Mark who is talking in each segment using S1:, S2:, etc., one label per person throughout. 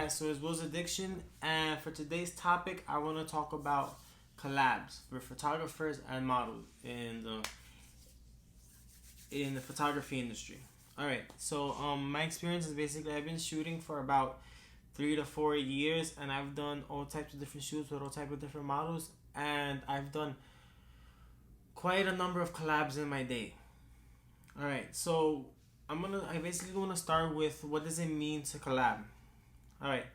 S1: guys, so it's Willsaddiction, and for today's topic, I want to talk about collabs for photographers and models in the photography industry. All right, so my experience is basically I've been shooting for about 3 to 4 years, and I've done all types of different shoots with all types of different models, and I've done quite a number of collabs in my day. All right, so I basically want to start with what does it mean to collab. All right,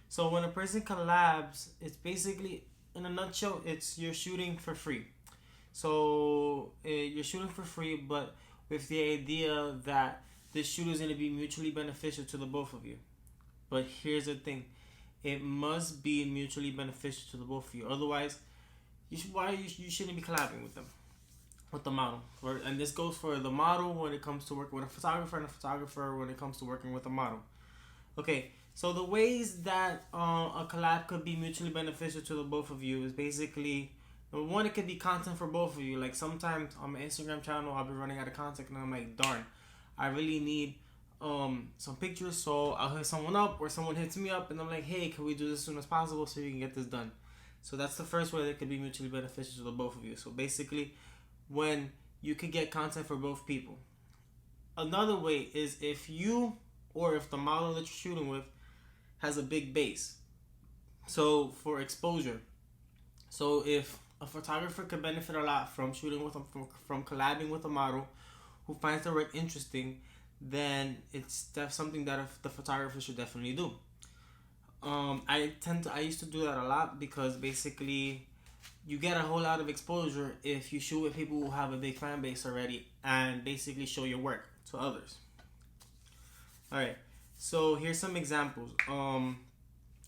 S1: so when a person collabs, it's basically, in a nutshell, it's you're shooting for free. So you're shooting for free, but with the idea that this shoot is going to be mutually beneficial to the both of you. But here's the thing: it must be mutually beneficial to the both of you. Otherwise, you shouldn't be collabing with them, with the model. And this goes for the model when it comes to working with a photographer, and a photographer when it comes to working with a model. Okay, so the ways that a collab could be mutually beneficial to the both of you is basically, number one, it could be content for both of you. Like sometimes on my Instagram channel, I'll be running out of content, and I'm like, darn, I really need some pictures, so I'll hit someone up, or someone hits me up, and I'm like, hey, can we do this as soon as possible so you can get this done? So that's the first way that could be mutually beneficial to the both of you. So basically, when you could get content for both people. Another way is if you, or if the model that you're shooting with has a big base. So for exposure. So if a photographer could benefit a lot from shooting with from collabing with a model who finds the work interesting, then it's something that the photographer should definitely do. I used to do that a lot because basically you get a whole lot of exposure if you shoot with people who have a big fan base already and basically show your work to others. Alright, so here's some examples.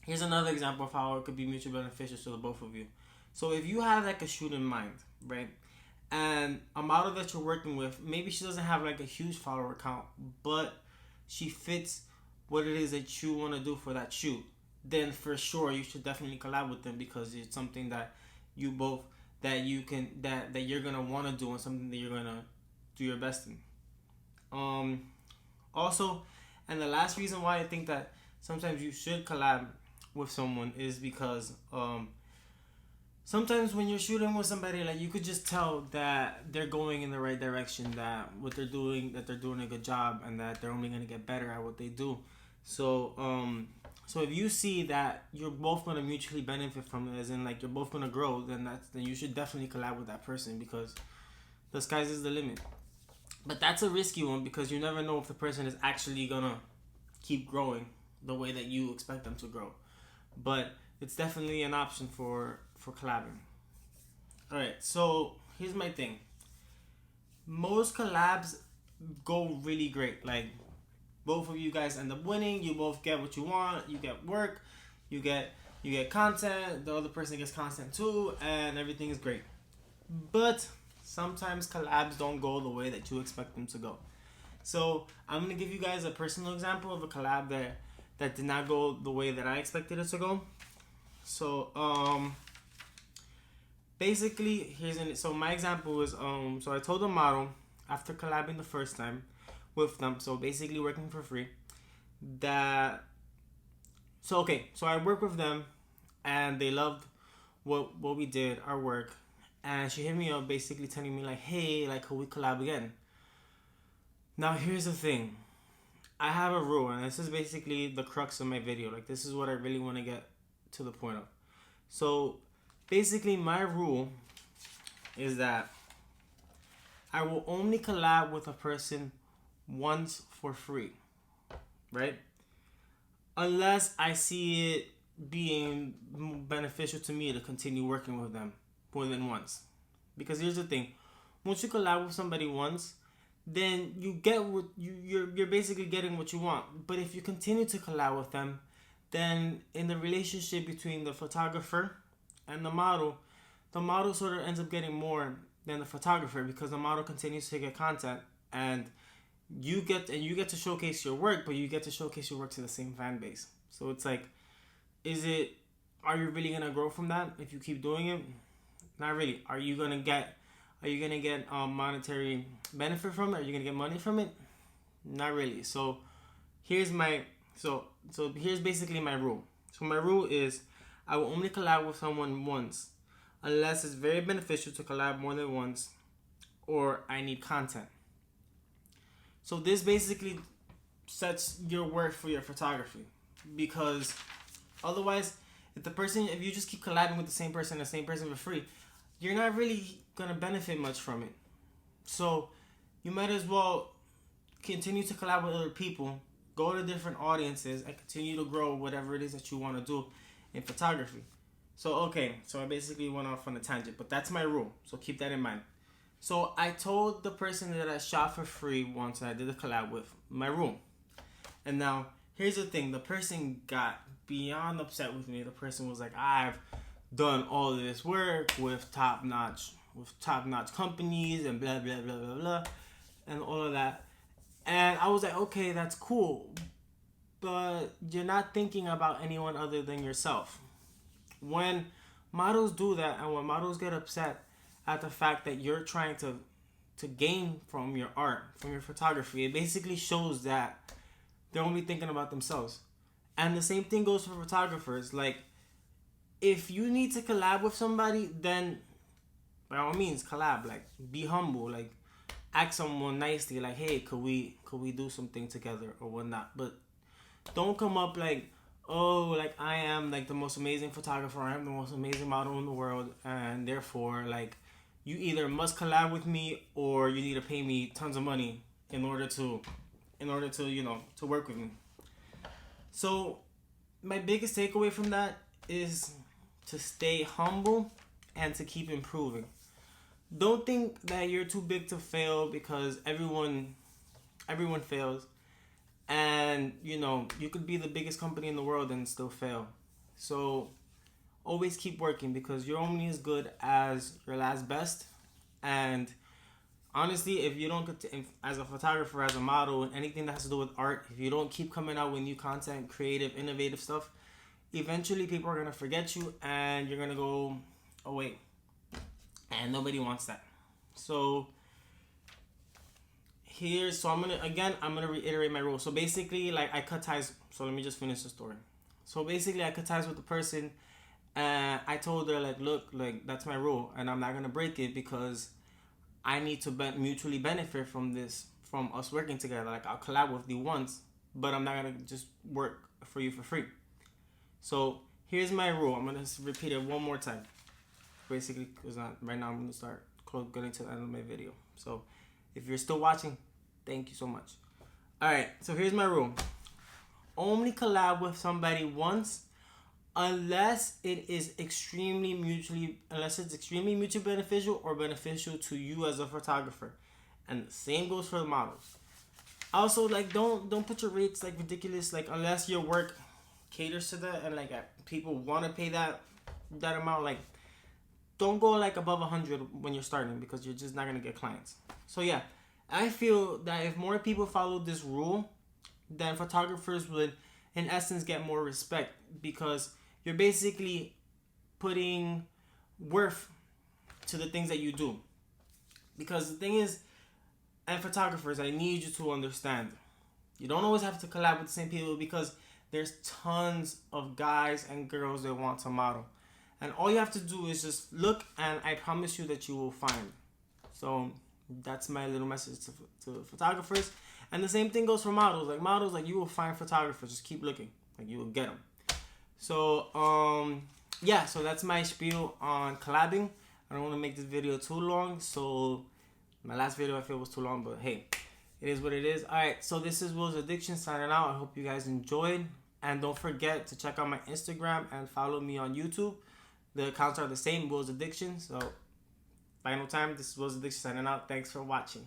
S1: Here's another example of how it could be mutually beneficial to the both of you. So if you have like a shoot in mind, right? And a model that you're working with, maybe she doesn't have like a huge follower count, but she fits what it is that you want to do for that shoot, then for sure you should definitely collab with them because it's something that you both that you're gonna want to do, and something that you're gonna do your best in. Also, and the last reason why I think that sometimes you should collab with someone is because sometimes when you're shooting with somebody, like, you could just tell that they're going in the right direction, that they're doing a good job, and that they're only gonna get better at what they do. So if you see that you're both gonna mutually benefit from it, as in like you're both gonna grow, then you should definitely collab with that person because the sky's is the limit. But that's a risky one because you never know if the person is actually gonna keep growing the way that you expect them to grow. But it's definitely an option for collabing. Alright, so here's my thing. Most collabs go really great. Like, both of you guys end up winning. You both get what you want. You get work. You get content. The other person gets content too, and everything is great. But sometimes collabs don't go the way that you expect them to go. So I'm gonna give you guys a personal example of a collab that did not go the way that I expected it to go. So basically, so my example is so I told the model after collabing the first time with them, so basically working for free, that so I worked with them and they loved what we did, our work, and she hit me up basically telling me like, hey, like, could we collab again? Now here's the thing, I have a rule, and this is basically the crux of my video. Like, this is what I really want to get to the point of. So basically my rule is that I will only collab with a person once for free, right? Unless I see it being beneficial to me to continue working with them more than once. Because here's the thing, once you collab with somebody once, then you get what you're basically getting what you want. But if you continue to collab with them, then in the relationship between the photographer and the model sort of ends up getting more than the photographer, because the model continues to get content, and you get to showcase your work, but you get to showcase your work to the same fan base. So it's like, are you really gonna grow from that if you keep doing it? Not really. Are you gonna get monetary benefit from it? Are you gonna get money from it? Not really. So So here's basically my rule. So my rule is I will only collab with someone once, unless it's very beneficial to collab more than once, or I need content. So this basically sets your worth for your photography, because otherwise, if you just keep collabing with the same person for free, you're not really gonna benefit much from it. So you might as well continue to collab with other people, go to different audiences, and continue to grow whatever it is that you want to do in photography. So I basically went off on a tangent, but that's my rule, so keep that in mind. So I told the person that I shot for free once I did a collab with my rule. And now here's the thing, the person got beyond upset with me. The person was like, I've done all this work with top-notch companies and blah blah blah blah blah and all of that. And I was like, okay, that's cool, but you're not thinking about anyone other than yourself. When models do that, and when models get upset at the fact that you're trying to gain from your art, from your photography, it basically shows that they're only thinking about themselves. And the same thing goes for photographers. Like, if you need to collab with somebody, then by all means collab. Like, be humble. Like, ask someone nicely, like, hey, could we do something together or whatnot. But don't come up like, oh, like, I am like the most amazing photographer, I am the most amazing model in the world, and therefore, like, you either must collab with me or you need to pay me tons of money in order to to work with me. So my biggest takeaway from that is to stay humble and to keep improving. Don't think that you're too big to fail, because everyone fails, and you could be the biggest company in the world and still fail. So always keep working, because you're only as good as your last best. And honestly, if you don't as a photographer, as a model, anything that has to do with art, if you don't keep coming out with new content, creative, innovative stuff, eventually people are gonna forget you and you're gonna go away. And nobody wants that. So I'm gonna reiterate my rule. So basically, like, I cut ties. So let me just finish the story. So basically, I cut ties with the person, and I told her, like, look, like, that's my rule, and I'm not gonna break it, because I need to mutually benefit from this, from us working together. Like, I'll collab with you once, but I'm not gonna just work for you for free. So here's my rule. I'm gonna repeat it one more time. Basically, because right now I'm going to start getting to the end of my video. So if you're still watching, thank you so much. Alright, so here's my rule. Only collab with somebody once, unless it's extremely mutually beneficial or beneficial to you as a photographer. And the same goes for the models. Also, like, don't put your rates like ridiculous, like, unless your work caters to that and like people want to pay that amount. Like, don't go like above 100 when you're starting, because you're just not gonna get clients. So yeah, I feel that if more people follow this rule, then photographers would, in essence, get more respect, because you're basically putting worth to the things that you do. Because the thing is, and photographers, I need you to understand, you don't always have to collab with the same people, because there's tons of guys and girls that want to model. And all you have to do is just look, and I promise you that you will find. So that's my little message to photographers. And the same thing goes for models. Like, you will find photographers. Just keep looking. Like, you will get them. So, yeah. So that's my spiel on collabing. I don't want to make this video too long. So my last video I feel was too long. But hey, it is what it is. Alright, so this is Willsaddiction signing out. I hope you guys enjoyed. And don't forget to check out my Instagram and follow me on YouTube. The accounts are the same, Willsaddiction. So, final time, this is Willsaddiction signing out. Thanks for watching.